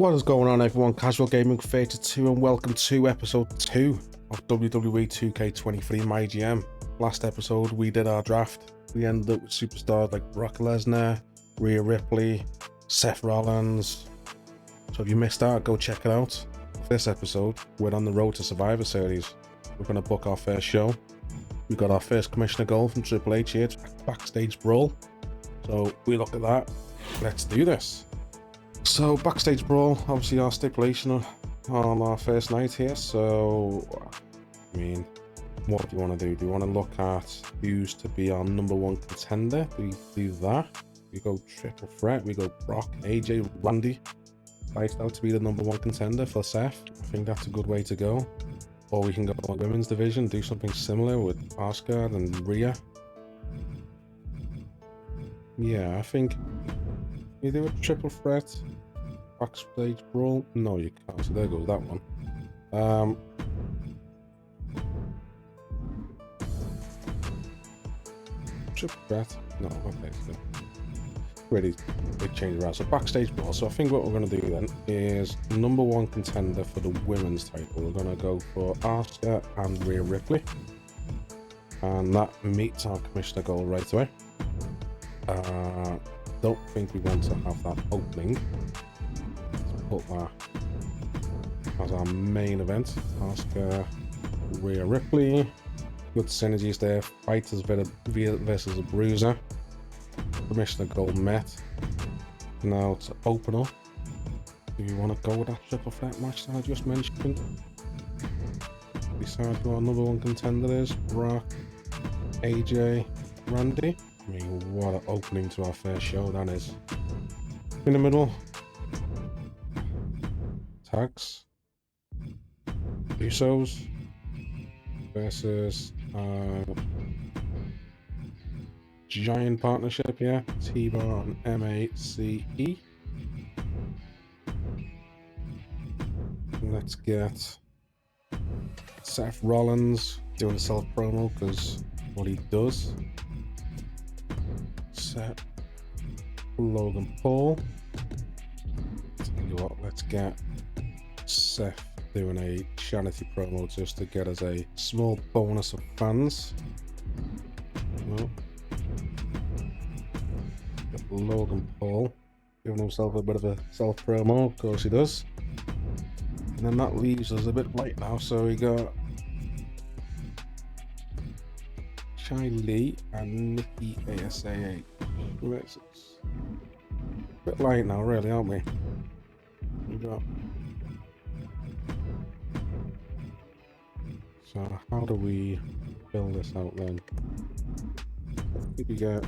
What is going on, everyone? Casual Gaming 32 and welcome to episode 2 of WWE 2K23 My GM. Last episode we did our draft. We ended up with superstars like Brock Lesnar, Rhea Ripley, Seth Rollins. So if you missed out, go check it out. This episode, we're on the road to Survivor Series. We're going to book our first show. We got our first commissioner goal from Triple H here, Backstage Brawl. So we look at that. Let's do this. So Backstage Brawl, obviously our stipulation on our first night here. So, I mean, what do you want to do? Do you want to look at who's to be our number one contender? Do we do that? We go triple threat. We go Brock, AJ, Randy. Fight out to be the number one contender for Seth. I think that's a good way to go. Or we can go on the women's division, do something similar with Asuka and Rhea. Yeah, I think you do a triple threat. Backstage Brawl. No, you can't. So there goes that one. Triple threat. No, okay. So really big change around. So Backstage Brawl. So I think what we're going to do then is number one contender for the women's title. We're going to go for Asuka and Rhea Ripley, and that meets our commissioner goal right away. Don't think we want to have that opening. Let's put that as our main event. Asuka, Rhea Ripley. Good synergies there. Fighters versus a bruiser. Commissioner goal met. Now to open up, do you want to go with that triple threat match that I just mentioned? Decide who our number one contender is. Brock, AJ, Randy. I mean, what an opening to our first show that is. In the middle, tags, Usos versus Giant Partnership, yeah, T-Bar and MACE. Let's get Seth Rollins doing a self promo because what he does. Set Logan Paul. Tell you what, let's get Seth doing a charity promo just to get us a small bonus of fans. Well, get Logan Paul giving himself a bit of a self promo, of course he does. And then that leaves us a bit light now, so we got Lee and Nikki ASAA. It's a bit light now, really, aren't we? So how do we fill this out then? I think we get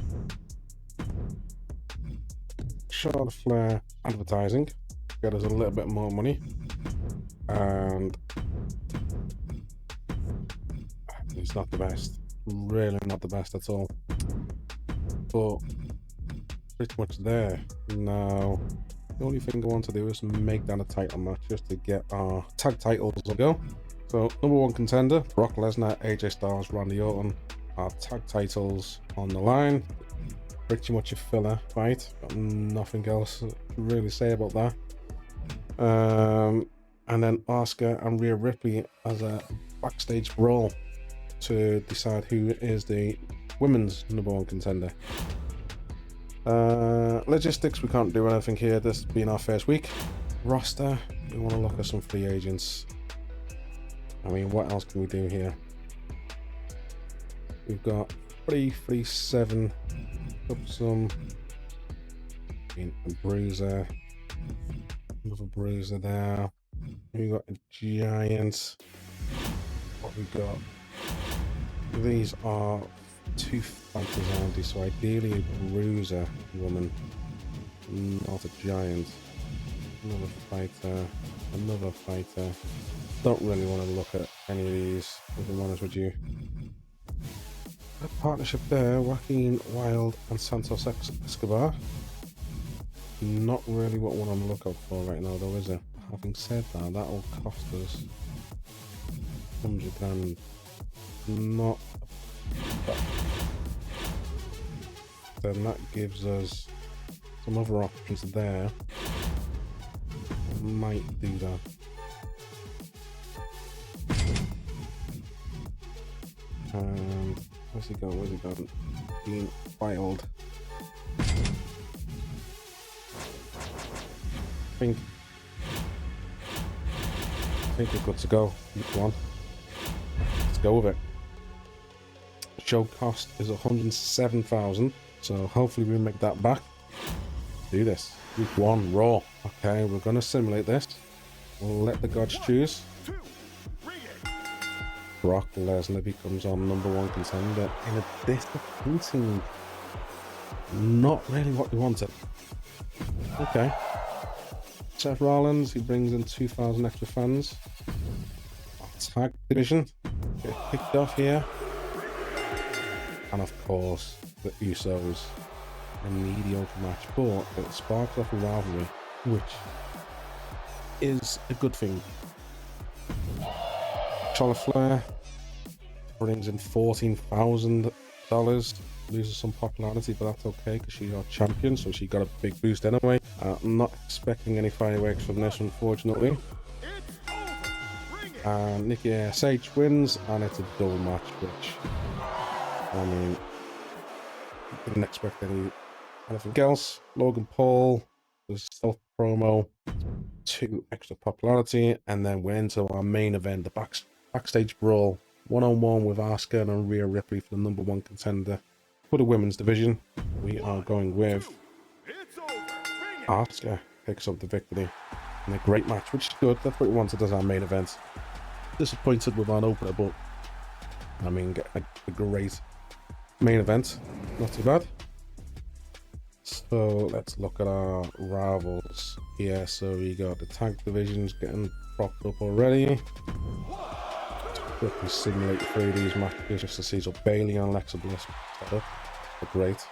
Charlotte Flair advertising, get us a little bit more money, and it's not the best. Really not the best at all, but pretty much there. Now the only thing I want to do is make that a title match just to get our tag titles to go. So number one contender Brock Lesnar, AJ Styles, Randy Orton. Our tag titles on the line. Pretty much a filler fight. Got nothing else to really say about that. And then Asuka and Rhea Ripley as a backstage brawl to decide who is the women's number one contender. Logistics, we can't do anything here, this being our first week. Roster, we want to look at some free agents. I mean, what else can we do here? We've got 337, up some, a bruiser, another bruiser there. We got a giant. What we got? These are two fighters, aren't they? So ideally a bruiser woman, not a giant. Another fighter, another fighter. Don't really want to look at any of these, if I'm honest with you. A partnership there, Joaquin Wild and Santos Escobar. Not really what one I'm on the lookout for right now though, is it? Having said that, that will cost us 100 grand. Not, then that gives us some other options there. might do that. And where's he gone? Where's he gone? Being wild. I think we're good to go. Come on. Let's go with it. Show cost is 107,000, so hopefully we make that back. Do this. Week 1, Raw. Okay, we're gonna simulate this. We'll let the gods choose. Brock Lesnar becomes our #1 contender in a disappointing, not really what we wanted. Okay. Seth Rollins, he brings in 2,000 extra fans. Our tag division get kicked off here. And of course, the Usos. A mediocre match, but it sparks off a rivalry, which is a good thing. Charlotte Flair brings in $14,000, loses some popularity, but that's okay because she's our champion, so she got a big boost anyway. I'm not expecting any fireworks from this, unfortunately. And Nikki ASH wins, and it's a double match, which, I mean, didn't expect anything else. Logan Paul, the stealth promo, 2 extra popularity, and then we're into our main event, the backstage brawl, 1-on-1 with Asuka and Rhea Ripley for the #1 contender for the women's division. We are going with Asuka picks up the victory in a great match, which is good. That's what we wanted as our main event. Disappointed with our opener, but I mean, a great main event, not too bad. So let's look at our rivals here. So we got the tag divisions getting propped up already. Quickly simulate through these matches just to see. So Bailey and Alexa Bliss set up. They're great.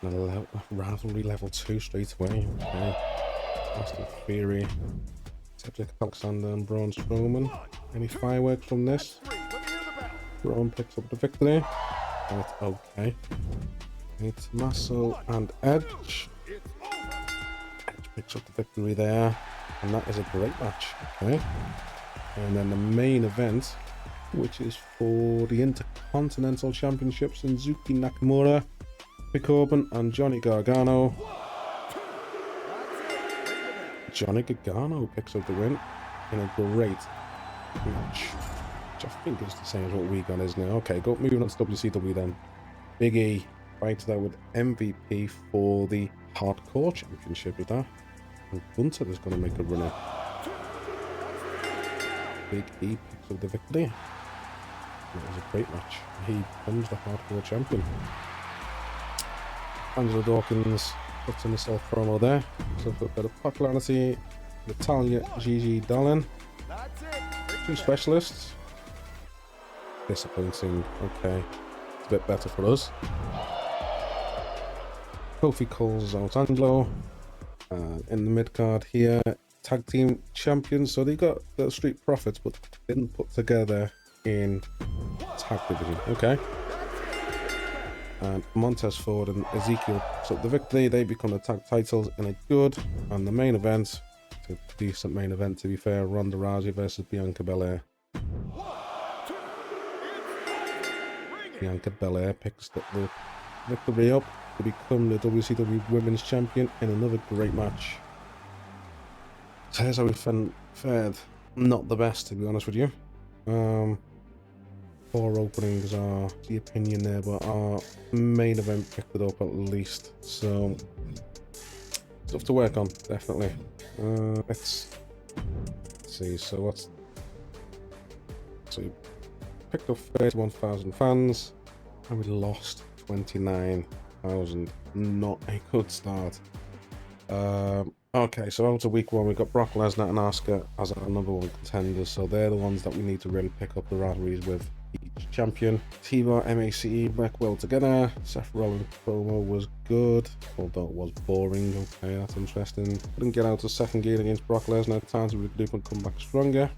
And rivalry level 2 straight away. Okay. Austin Theory, Cedric Alexander and Braun Strowman. Any fireworks from this? Braun picks up the victory. Right, okay. It's Tommaso and Edge. Edge picks up the victory there, and that is a great match. Okay. And then the main event, which is for the Intercontinental Championship, Shinsuke Nakamura, Rick Corbin, and Johnny Gargano. Johnny Gargano picks up the win in a great match, which I think is the same as what we got is now. Okay, moving on to WCW then. Big E fights that with MVP for the Hardcore Championship with that. And Gunther is going to make a runner. Big E picks up the victory. It was a great match. He becomes the Hardcore Champion. Angelo Dawkins puts in the self promo there. So for a bit of popularity, Natalia, Gigi Dolan. 2 specialists. Disappointing. Okay. It's a bit better for us. Kofi calls out Angelo. In the mid card here, tag team champions. So they got the Street Profits, but didn't put together in tag division. Okay. And Montez Ford and Ezekiel picks up the victory. They become the tag titles in a good. And the main event, it's a decent main event to be fair, Ronda Rousey versus Bianca Belair. Bianca Belair picks the victory up to become the WCW Women's Champion in another great match. So here's how we fared. Not the best, to be honest with you. 4 openings are the opinion there, but our main event picked it up at least. So stuff to work on, definitely. Let's see. So we picked up 31,000 fans, and we lost 29,000. Not a good start. Okay, so out of week 1, we got Brock Lesnar and Asuka as our #1 contenders. So they're the ones that we need to really pick up the rivalries with each champion. T-Bar, MACE work well together. Seth Rollins promo was good, although it was boring. Okay, that's interesting. Couldn't get out of second gear against Brock Lesnar. Time to regroup and come back stronger.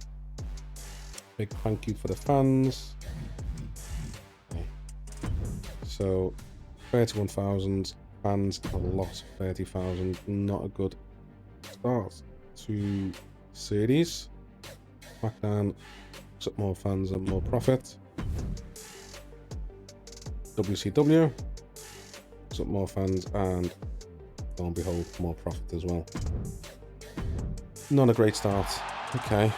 Big thank you for the fans. Okay. So 31,000 fans, a loss of 30,000. Not a good start to series. Smackdown, looks at more fans and more profit. WCW, looks at more fans and, lo and behold, more profit as well. Not a great start. Okay.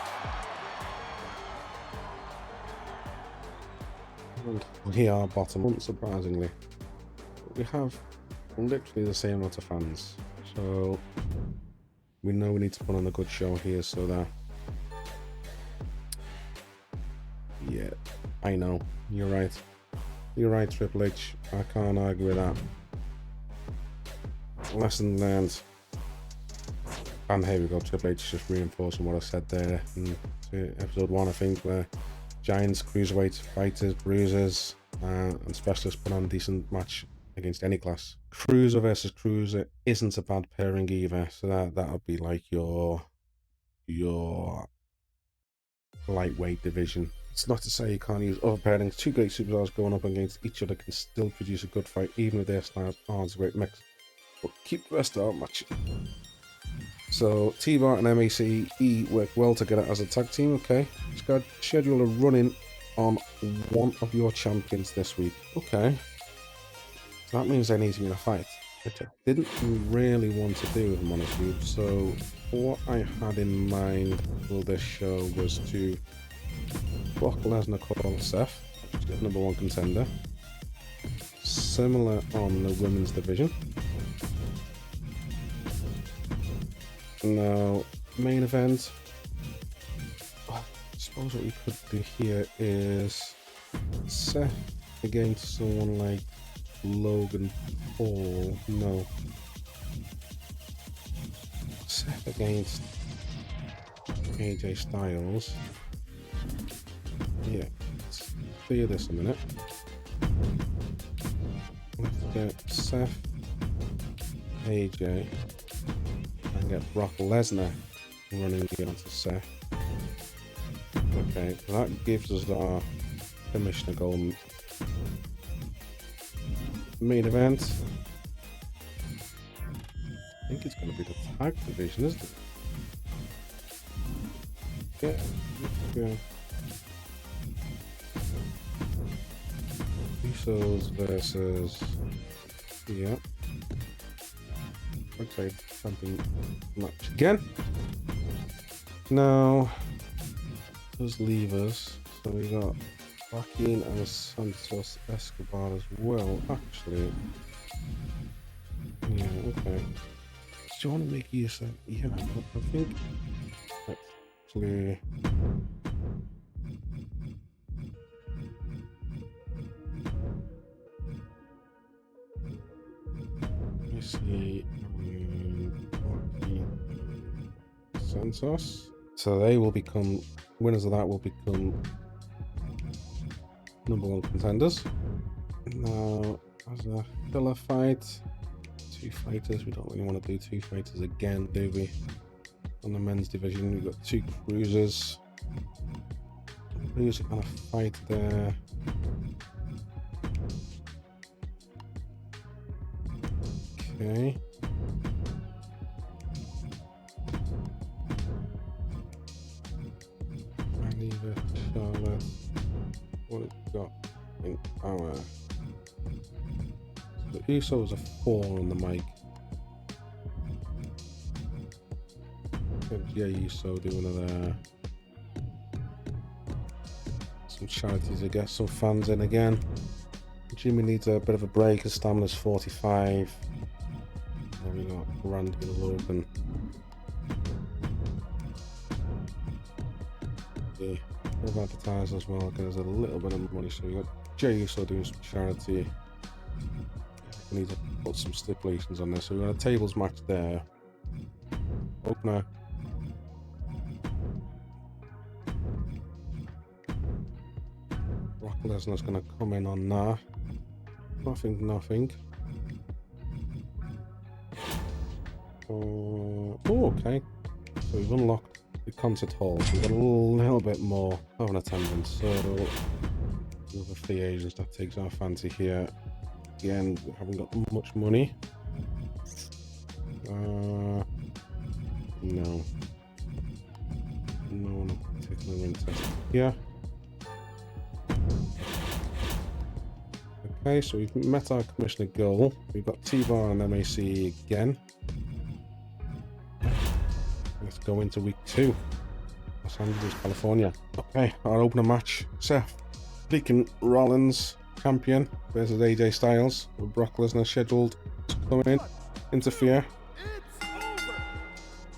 And we are bottom, unsurprisingly. We have literally the same amount of fans, so we know we need to put on a good show here so that, yeah, I know, you're right, Triple H, I can't argue with that. Lesson learned. And here we go, Triple H just reinforcing what I said there in episode 1, I think, where Giants, Cruiserweight, Fighters, Bruisers, and Specialists put on a decent match against any class. Cruiser versus Cruiser isn't a bad pairing either, so that would be like your lightweight division. It's not to say you can't use other pairings. Two great superstars going up against each other can still produce a good fight, even if their styles aren't a great mix. But keep the rest out match. So T-Bar and MACE work well together as a tag team. Okay, schedule a run-in on one of your champions this week. Okay, so that means they need to be in a fight, which I didn't really want to do, if I'm honest with you. So what I had in mind for this show was to Brock Lesnar call Seth, which is #1 contender. Similar on the women's division. Now, main event, I suppose what we could do here is Seth against someone like Logan Paul. No. Seth against AJ Styles. Yeah, let's clear this a minute. Let's get Seth, AJ, and get Brock Lesnar running against Seth. Okay, so that gives us our permission to go main event. I think it's going to be the tag division, isn't it? Yeah. Usos versus, yeah, okay, something match again. Now, those levers, so we got Freakin and Santos Escobar as well. Actually, yeah, okay. Do you want to make use of? Yeah, I think actually. Let's see, Santos. So they will become winners of that. Will become #1 contenders. Now, as a filler fight, 2 fighters. We don't really want to do 2 fighters again, do we? On the men's division, we've got 2 cruisers. Who's gonna fight there? Okay. I leave it, Charlotte. What have we got in our? The Usos are 4 on the mic. Yeah, Uso doing another. Some charities, I guess, some fans in again. Jimmy needs a bit of a break. His stamina's 45. There we got Randy and Logan. Yeah, we've advertised as well. There's a little bit of money, so we got Jay Uso doing some charity. We need to put some stipulations on there. So we got a tables match there. Opener. Brock Lesnar's gonna come in on that. Nothing. Oh, okay. So we've unlocked the concert hall. So we've got a little bit more of an attendance. So with the free agents, that takes our fancy here. Again, we haven't got much money. No. No, not particularly interested. Yeah. Okay, so we've met our commissioner goal. We've got T-Bar and MAC again. Let's go into week 2. Los Angeles, California. Okay, our opener match. Seth, Freakin Rollins, champion, versus AJ Styles. With Brock Lesnar scheduled to come in, interfere.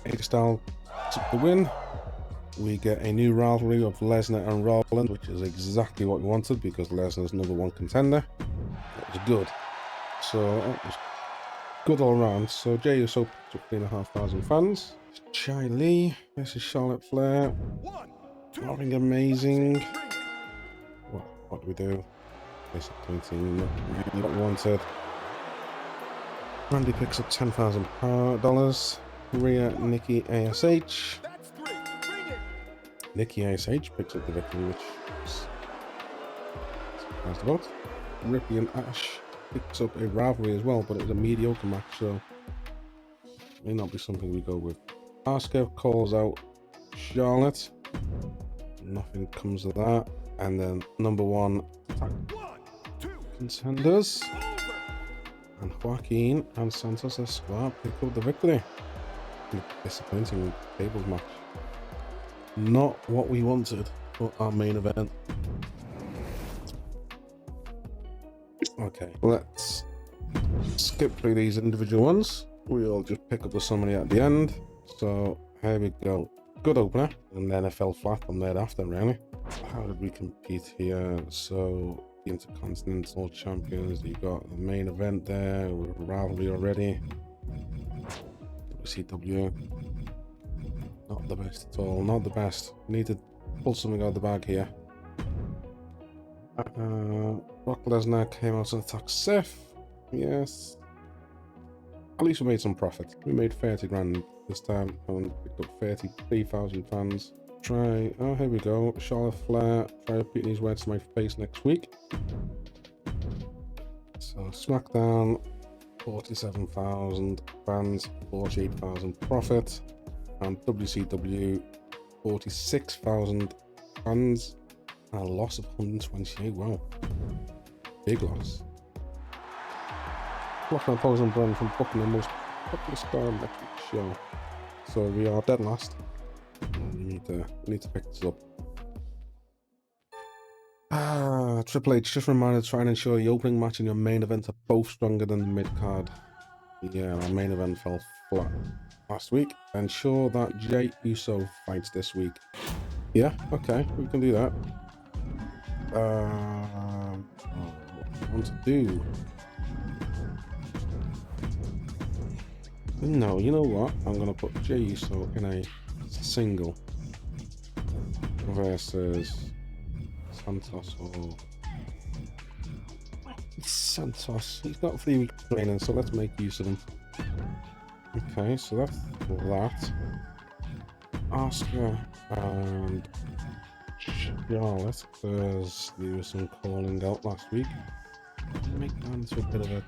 AJ Styles took the win. We get a new rivalry of Lesnar and Rollins, which is exactly what we wanted because Lesnar's #1 contender. That was good. So that was good all around. So Jey Uso took 3,500 fans. Chai Lee versus Charlotte Flair. Nothing amazing. What do we do? Disappointing. Not really what we wanted. Randy picks up $10,000. Rhea, Nikki, ASH. Nikki ASH picks up the victory, which is surprised about. Ripley and Ash picks up a rivalry as well, but it's a mediocre match, so may not be something we go with. Asuka calls out Charlotte. Nothing comes of that. And then #1 contenders. And Joaquin and Santos Escobar pick up the victory. Disappointing tables match. Not what we wanted for our main event. Okay, let's skip through these individual ones. We'll just pick up the summary at the end. So here we go. Good opener, and then it fell flat from there after, really. How did we compete here? So the Intercontinental Champions, you got the main event there with rivalry already. WCW. Not the best at all, not the best. We need to pull something out of the bag here. Brock Lesnar came out and attacked Seth. Yes. At least we made some profit. We made 30 grand this time and picked up 33,000 fans. Oh, here we go. Charlotte Flair, try repeating these words to my face next week. So Smackdown, 47,000 fans, 48,000 profit. And WCW, 46,000 fans, and a loss of 128. Wow, big loss. Blocking opposing brand from booking the most popular star on the show. So we are dead last. We need to pick this up. Triple H, just a reminder to try and ensure the opening match and your main event are both stronger than the mid card. Yeah, our main event fell flat last week. Ensure that Jey Uso fights this week. Yeah, okay, we can do that. What do I want to do? No, you know what? I'm gonna put Jey Uso in a single versus Santos or Santos. He's got 3 weeks training, so let's make use of him. Okay, so that's that. Asuka and Charlotte, because there was some calling out last week. Make that into a bit of a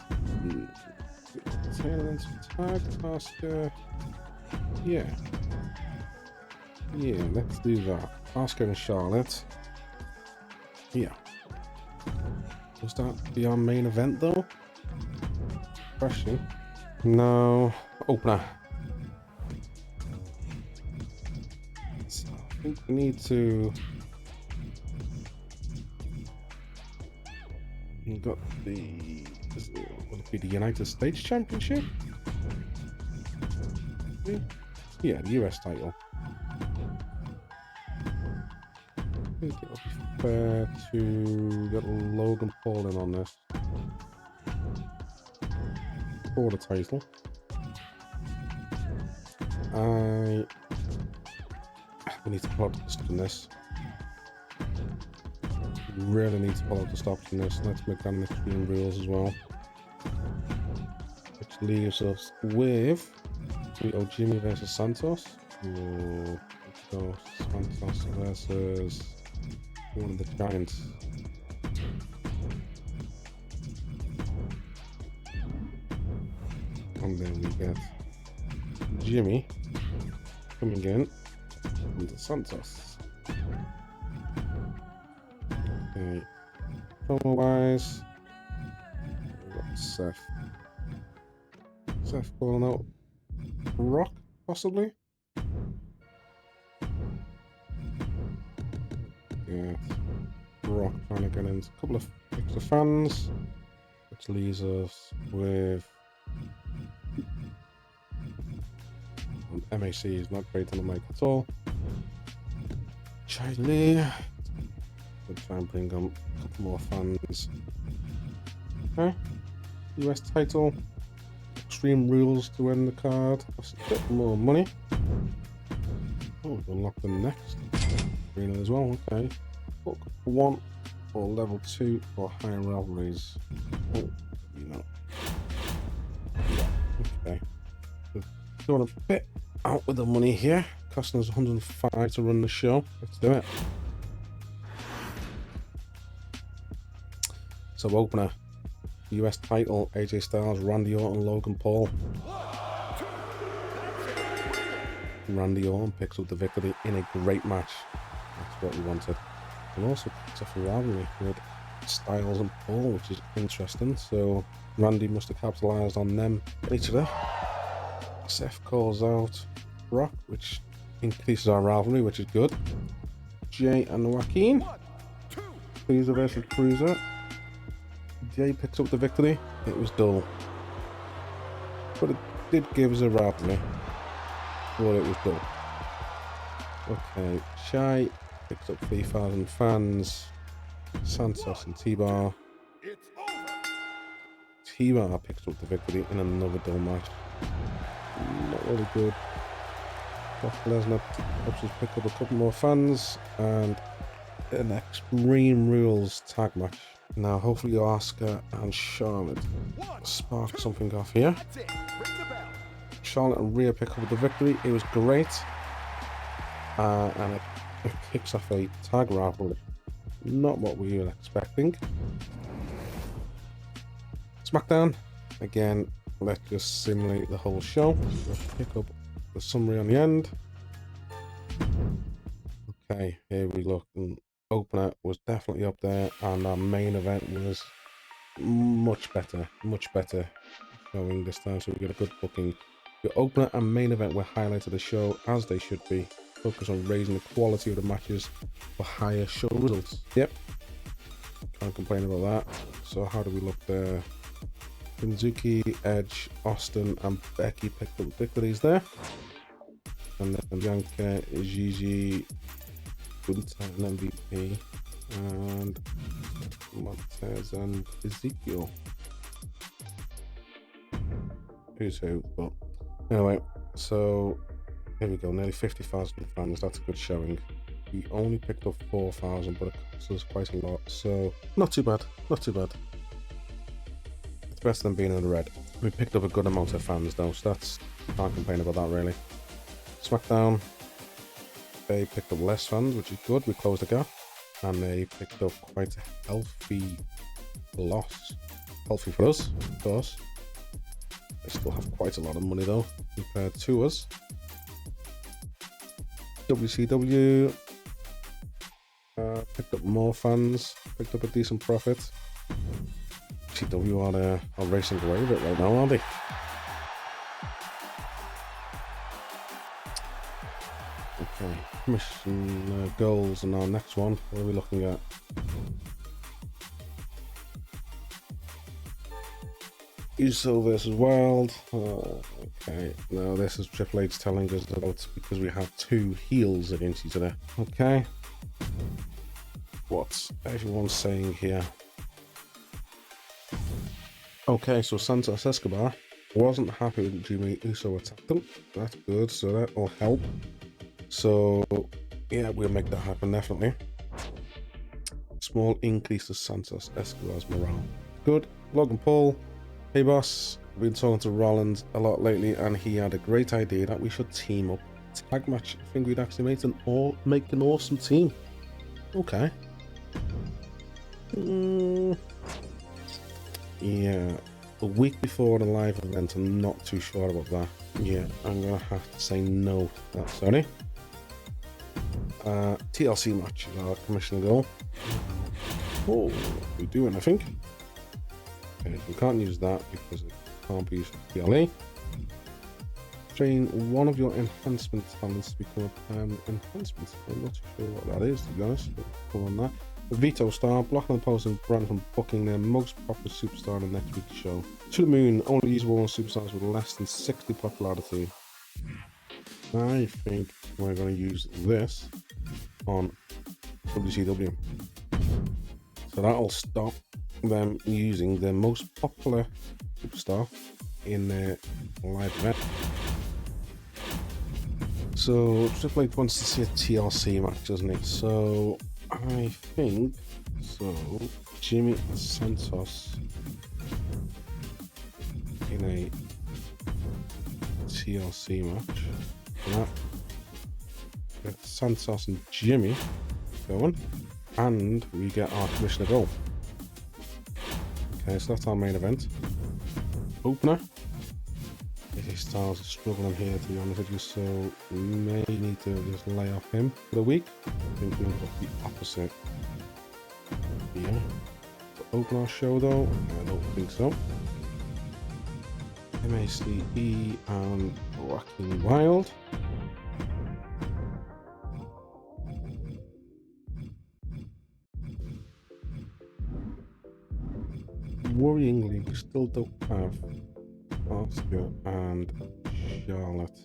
turn into tag. Asuka. Yeah, let's do that. Asuka and Charlotte. Yeah. Does that be our main event though? Question. No. Opener. So I think we need to. We've got the. Will it be the United States Championship? Yeah, the US title. I think it'll be fair to get Logan Paul in on this for the title. We need to pull out the stops in this. We really need to pull out the stops in this. Let's make that an Extreme Rules as well. Which leaves us with Jimmy versus Santos. Or let's go Santos versus one of the Giants. And then we get Jimmy coming in under Santos. Okay. Promo-wise, we've got Seth. Seth calling out Brock, possibly? Yeah. Brock trying to get in a couple of extra fans, which leaves us with MAC is not great on the mic at all. Chai Lee. We'll try and bring on a couple more fans. Okay. US title. Extreme Rules to win the card. That's a bit more money. Oh, we've unlocked the next arena as well. Okay. Book 1 or level 2 or higher rivalries. Oh, you know. Okay. We've gone a bit out with the money here. Costing us 105 to run the show. Let's do it. So opener. US title, AJ Styles, Randy Orton, Logan Paul. Randy Orton picks up the victory in a great match. That's what we wanted. And also picks off a rivalry with Styles and Paul, which is interesting. So Randy must have capitalized on them each other. Seth calls out Brock, which increases our rivalry, which is good. Jay and Joaquin. Cruiser versus Cruiser. Jay picks up the victory. It was dull, but it did give us a rivalry. But it was dull. Okay, Shai picks up 3,000 fans. Santos and T-Bar. T-Bar picks up the victory in another dull match. Not really good. Brock Lesnar helps us pick up a couple more fans and an Extreme Rules tag match. Now, hopefully, Asuka and Charlotte spark something off here. Charlotte and Rhea pick up the victory. It was great. And it kicks off a tag rivalry. Not what we were expecting. Smackdown. Again, let's just simulate the whole show. Let's pick up the summary on the end. Okay, here we look. Opener was definitely up there, and our main event was much better showing this time, so we get a good booking. Your opener and main event were highlights of the show, as they should be. Focus on raising the quality of the matches for higher show results. Yep, can't complain about that. So how do we look there? Shinzuki, Edge, Austin and Becky picked up victories there, and then Bianca, Gigi, Gunta and MVP, and Montez and Ezekiel. Who's who? But anyway, so here we go. Nearly 50,000 fans. That's a good showing. We only picked up 4,000, but it cost us quite a lot. So not too bad. Not too bad. It's better than being in the red. We picked up a good amount of fans though, so that's can't complain about that really. Smackdown. They picked up less fans, which is good. We closed the gap, and they picked up quite a healthy loss. Healthy for us, of course. They still have quite a lot of money though compared to us. WCW picked up more fans, picked up a decent profit. WCW are racing away with it right now, aren't they? Okay, mission goals and our next one. What are we looking at? Uso versus Wild. Okay, now this is Triple H telling us about because we have two heels against each other. Okay, what's everyone saying here? Okay, so Santos Escobar wasn't happy with Jimmy Uso attacked him. That's good, so that will help. So yeah, we'll make that happen definitely. Small increase to Santos Escobar's morale. Good. Logan Paul. Hey boss, I've been talking to Rollins a lot lately, and he had a great idea that we should team up. Tag match. I think we'd actually make an awesome team. Okay. Yeah. a week before the live event. I'm not too sure about that. Yeah, I'm gonna have to say no to that, sorry. TLC match is our commissioner goal. Oh, we're doing, I think. Okay, we can't use that because it can't be used for PLE. Train one of your enhancement talents to become a permanent enhancement. I'm not too sure what that is, to be honest. But come on that. The Veto Star, blocking the opponents and Brand from booking their most popular superstar in the next week's show. To the moon, only usable on superstars with less than 60 popularity. I think we're going to use this on WCW. So that'll stop them using their most popular superstar in their live event. So Triple H wants to see a TLC match, doesn't he? So I think so. Jimmy Santos in a TLC match. That with Santos and Jimmy going, and we get our commissioner goal. Okay, so that's our main event. Opener. AJ Styles is struggling here, to be honest with you, so we may need to just lay off him for the week. I think we'll put the opposite here. To open our show though, I don't think so. MACE and Rocking Wild. Worryingly, we still don't have Oscar and Charlotte.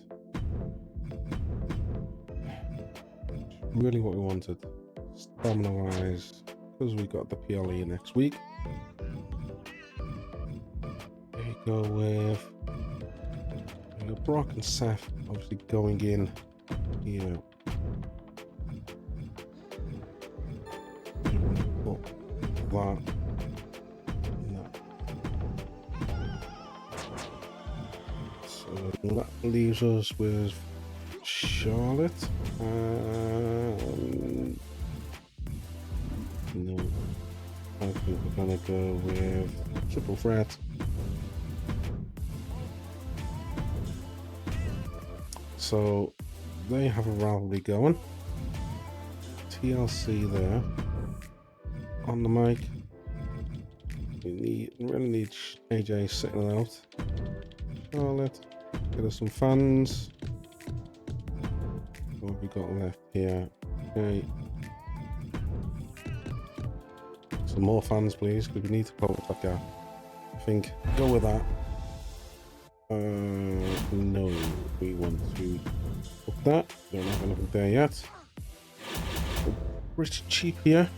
Really what we wanted. Stamina wise, because we got the PLE next week. There you go with Brock and Seth obviously going in here. Put that. That leaves us with Charlotte. No, I think we're gonna go with Triple Threat. So they have a rivalry going. TLC there on the mic. We really need AJ sitting out. Charlotte. Get us some fans. What have we got left here? Okay. Some more fans, please, because we need to close that gap. I think. Go with that. No, we want to book that. Don't have anything there yet. Pretty cheap here.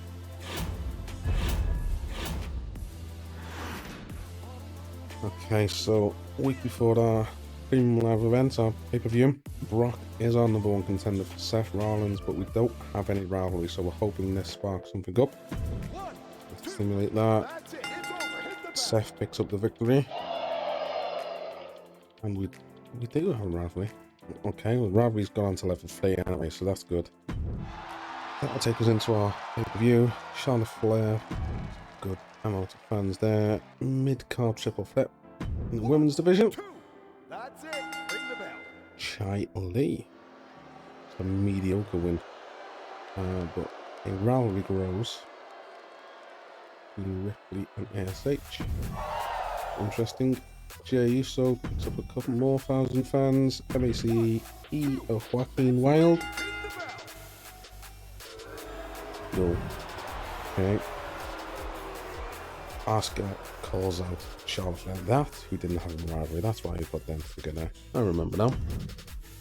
Okay, so week before our premium live event, our pay-per-view, Brock is our number one contender for Seth Rollins, but we don't have any rivalry, so we're hoping this sparks something up. Let's stimulate that. Seth picks up the victory. And we do have a rivalry. Okay, well, rivalry's gone on to level 3 anyway, so that's good. That'll take us into our pay-per-view. Charlotte Flair. Good amount of fans there. Mid-card triple threat in the women's division. That's it. Ring the bell. Chai Lee. It's a mediocre win. But a rivalry grows between Ripley and ASH. Interesting. Jey Uso picks up a couple more thousand fans. MACE of Joaquin Wild. Go. Okay. Asuka calls out Charlotte Flair. That who didn't have a rivalry. That's why he put them together. I remember now.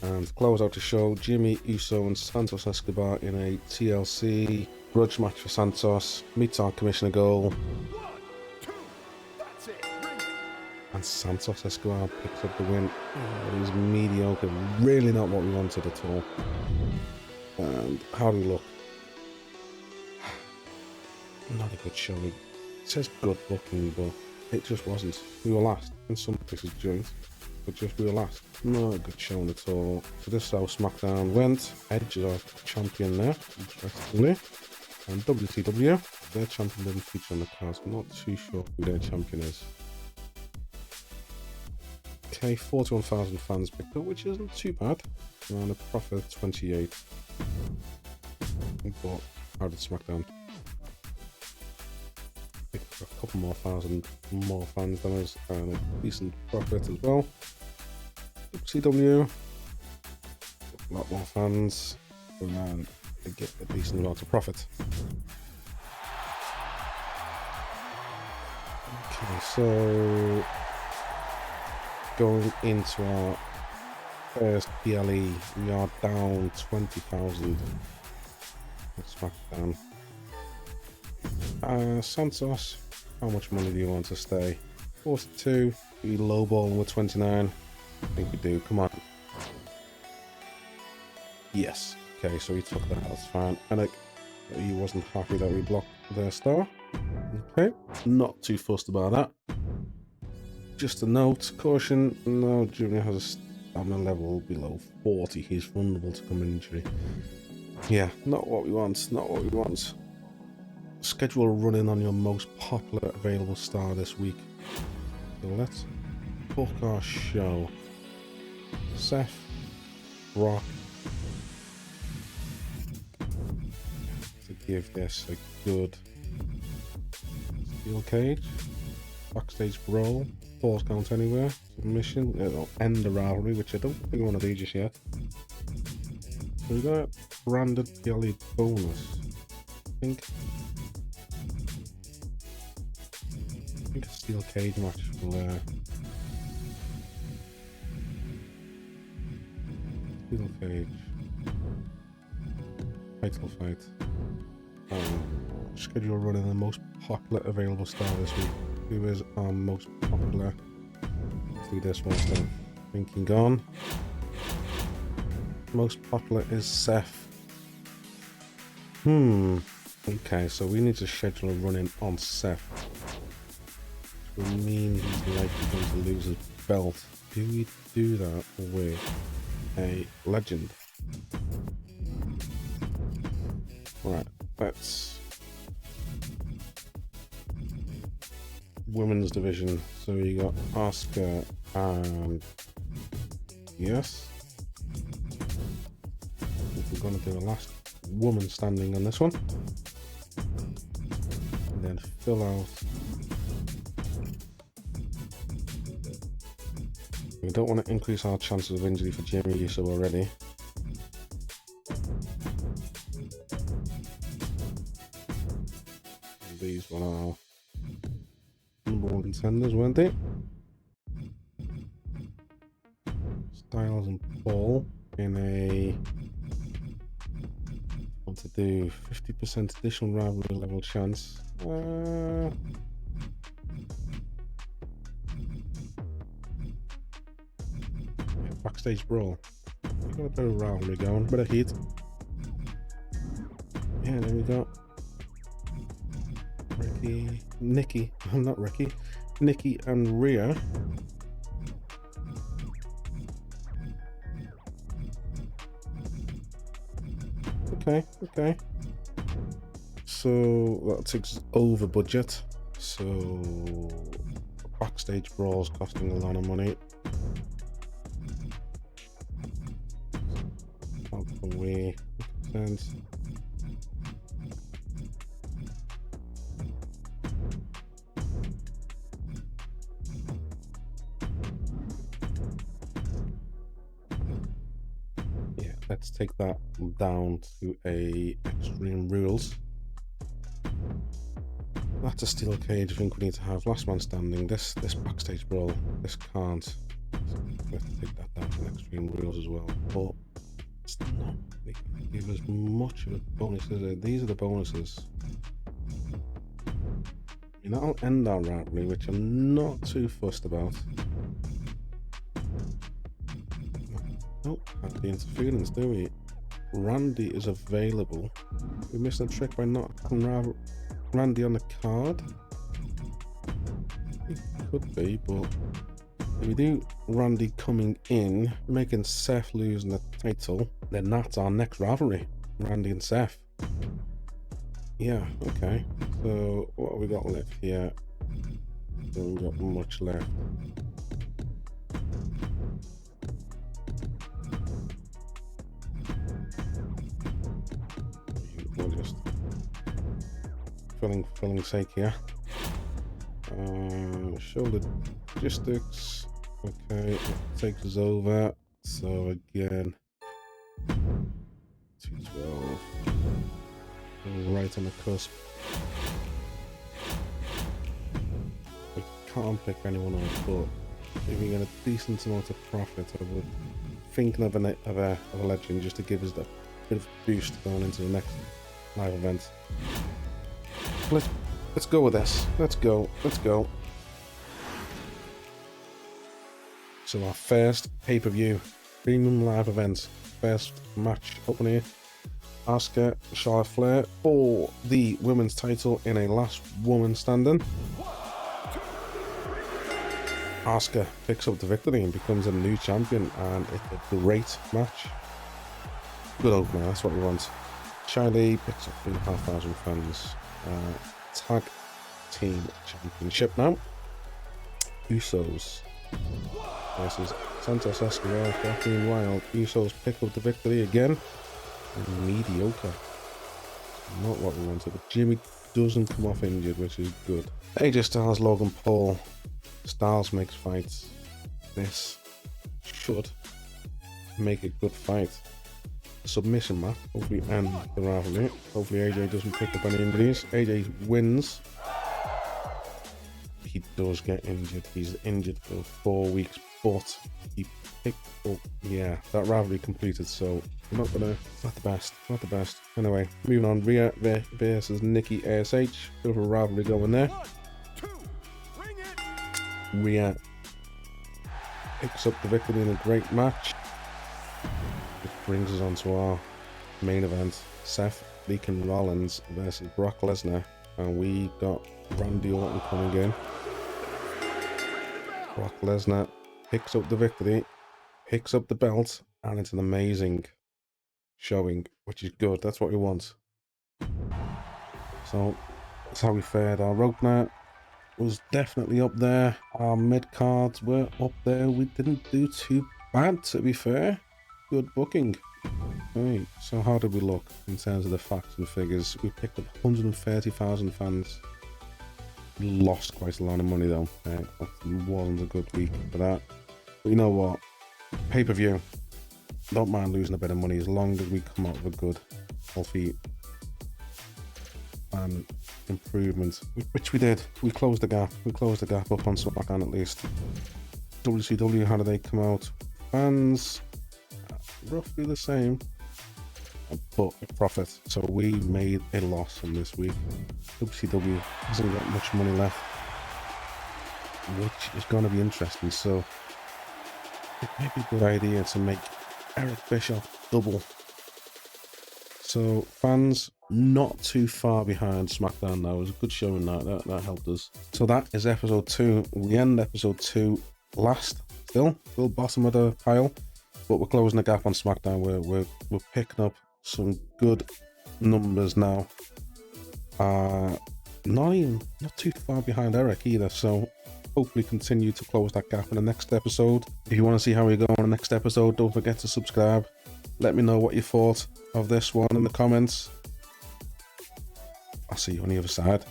And to close out the show, Jimmy Uso and Santos Escobar in a TLC grudge match for Santos. Meets our commissioner goal. 1, 2, that's it. Ring it. And Santos Escobar picks up the win. Oh, he's mediocre. Really not what we wanted at all. And how do we look? Not a good show. It says good looking, but it just wasn't. We were last. In some places joint, but just we were last. Not a good showing at all. So this is how Smackdown went. Edge is our champion there, interestingly. And WCW, their champion didn't feature on the card. I'm not too sure who their champion is. Okay, 41,000 fans picked up, which isn't too bad. Around a profit of 28. But how did Smackdown? Picked up a couple more thousand more fans than us, and a decent profit as well. WCW, a lot more fans, and they get a decent amount of profit. Okay, so going into our first PLE, we are down 20,000. Smackdown. Santos, how much money do you want to stay? 42. We lowballing with 29. I think we do. Come on. Yes. Okay, so he took that. That's fine. And he wasn't happy that we blocked their star. Okay. Not too fussed about that. Just a note, caution, no, Junior has a stamina level below 40. He's vulnerable to common injury. Yeah, not what we want, not what we want. Schedule a run-in on your most popular available star this week. So let's book our show. Seth, Brock. To give this a good steel cage. Backstage brawl. Falls count anywhere. Submission. It'll end the rivalry, which I don't think we want to do just yet. So we got a branded PLE bonus. I think a steel cage match will steel cage. Title fight. Schedule running the most popular available star this week. Who is our most popular? Let's do this one then. Thinking gone. Most popular is Seth. Okay, so we need to schedule a run-in on Seth. Which will mean he's likely going to lose his belt. Do we do that with a legend? Right, let's women's division. So you got Asuka and yes. We're gonna do a last woman standing on this one. And then fill out. We don't want to increase our chances of injury for Jimmy Uso already. These one are number one contenders, weren't they? Styles and Paul in a want to do 50% additional rivalry level chance. Backstage brawl. We got a bit of rivalry going, bit of heat. Yeah, there we go. Nikki and Rhea. Okay. So that takes over budget. So backstage brawls costing a lot of money. Out the way. Let's take that down to a Extreme Rules. That's a steel cage. I think we need to have last man standing. This backstage brawl, this can't. Let's take that down to Extreme Rules as well. But it's not really going to give us much of a bonus, is it? These are the bonuses. You know, I'll end our rivalry, which I'm not too fussed about. Nope, have the interference, do we? Randy is available. We missed a trick by not having Randy on the card. It could be, but if we do Randy coming in, making Seth losing the title, then that's our next rivalry. Randy and Seth. Yeah, okay. So what have we got left here? We haven't got much left. just filling sake here. Shoulder logistics. Okay, it takes us over. So again, 212. Right on the cusp. I can't pick anyone else, but if we get a decent amount of profit, I would thinking of a legend just to give us that bit of boost going into the next live event. Let's go with this. Let's go. So our first pay-per-view premium live event, first match up in here. Asuka, Charlotte Flair for the women's title in a last woman standing. Asuka picks up the victory and becomes a new champion, and it's a great match. Good opener, that's what we want. Shiley picks up 3,500 fans. Tag team championship now. Usos versus Santos Escobar, Kathleen Wilde. Usos pick up the victory again. Mediocre. Not what we wanted. But Jimmy doesn't come off injured, which is good. AJ Styles, Logan Paul. Styles makes fights. This should make a good fight. Submission match. Hopefully end the rivalry. Hopefully AJ doesn't pick up any injuries. AJ wins. He does get injured. He's injured for 4 weeks, but he picked up. Yeah, that rivalry completed, so not the best. Anyway, moving on. Rhea versus Nikki ASH. Bit of a rivalry going there. Rhea picks up the victory in a great match. Which brings us on to our main event. Seth Freakin Rollins versus Brock Lesnar. And we got Randy Orton coming in. Brock Lesnar picks up the victory, picks up the belt, and it's an amazing showing, which is good. That's what we want. So that's how we fared. Our opener was definitely up there. Our mid cards were up there. We didn't do too bad, to be fair. Good booking. Right, so how did we look in terms of the facts and figures? We picked up 130,000 fans. We lost quite a lot of money though. It wasn't a good week for that. But you know what? Pay-per-view. Don't mind losing a bit of money as long as we come out with a good, healthy fan improvement, which we did. We closed the gap. We closed the gap up on Smackdown at least. WCW, how did they come out? Fans, roughly the same, but a profit. So we made a loss on this week. WCW hasn't got much money left, which is going to be interesting. So it may be a good idea to make Eric Bischoff double. So fans not too far behind SmackDown now. It was a good showing that helped us. So that is episode 2. We end episode 2 last, still bottom of the pile, but we're closing the gap on SmackDown. We're picking up some good numbers now. Not too far behind Eric either, so hopefully continue to close that gap in the next episode. If you want to see how we go on the next episode, don't forget to subscribe. Let me know what you thought of this one in the comments. I'll see you on the other side.